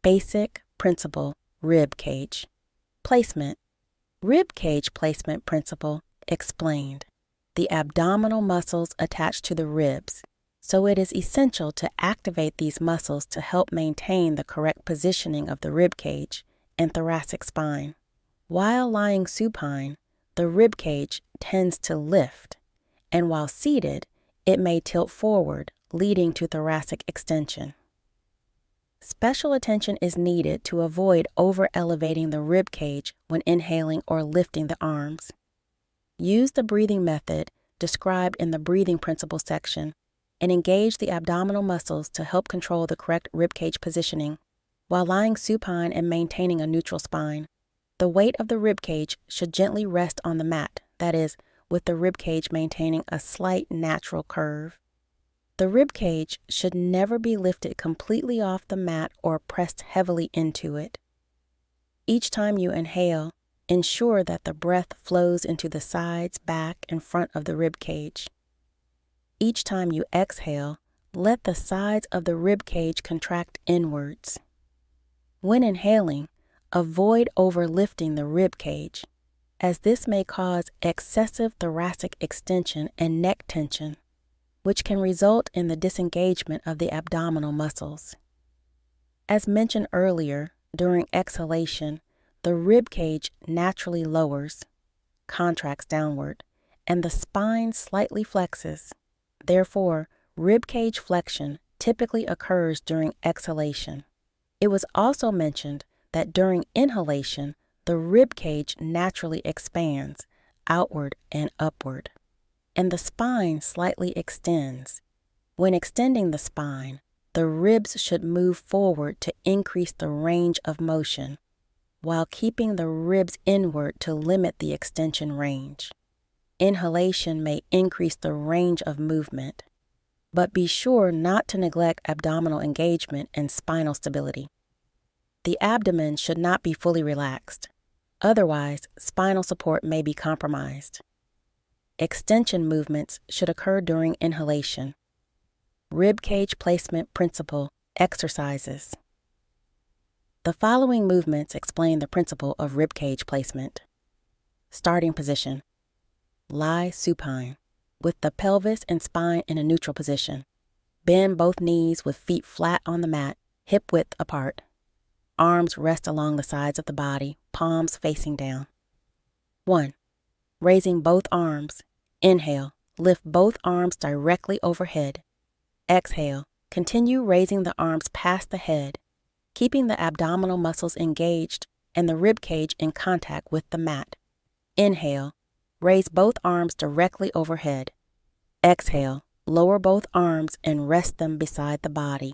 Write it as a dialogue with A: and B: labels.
A: Basic Principle Rib Cage Placement. Rib cage placement principle explained. The abdominal muscles attach to the ribs, so it is essential to activate these muscles to help maintain the correct positioning of the rib cage and thoracic spine. While lying supine, the rib cage tends to lift, and while seated, it may tilt forward, leading to thoracic extension. Special attention is needed to avoid over-elevating the rib cage when inhaling or lifting the arms. Use the breathing method described in the breathing principles section and engage the abdominal muscles to help control the correct rib cage positioning. While lying supine and maintaining a neutral spine, the weight of the rib cage should gently rest on the mat, that is, with the rib cage maintaining a slight natural curve. The rib cage should never be lifted completely off the mat or pressed heavily into it. Each time you inhale, ensure that the breath flows into the sides, back, and front of the rib cage. Each time you exhale, let the sides of the rib cage contract inwards. When inhaling, avoid overlifting the rib cage, as this may cause excessive thoracic extension and neck tension, which can result in the disengagement of the abdominal muscles. As mentioned earlier, during exhalation, the rib cage naturally lowers, contracts downward, and the spine slightly flexes. Therefore, rib cage flexion typically occurs during exhalation. It was also mentioned that during inhalation, the rib cage naturally expands outward and upward, and the spine slightly extends. When extending the spine, the ribs should move forward to increase the range of motion, while keeping the ribs inward to limit the extension range. Inhalation may increase the range of movement, but be sure not to neglect abdominal engagement and spinal stability. The abdomen should not be fully relaxed, otherwise spinal support may be compromised. Extension movements should occur during inhalation. Rib cage placement principle exercises. The following movements explain the principle of rib cage placement. Starting position. Lie supine, with the pelvis and spine in a neutral position. Bend both knees with feet flat on the mat, hip width apart. Arms rest along the sides of the body, palms facing down. 1. Raising both arms. Inhale, lift both arms directly overhead. Exhale, continue raising the arms past the head, keeping the abdominal muscles engaged and the rib cage in contact with the mat. Inhale, raise both arms directly overhead. Exhale, lower both arms and rest them beside the body.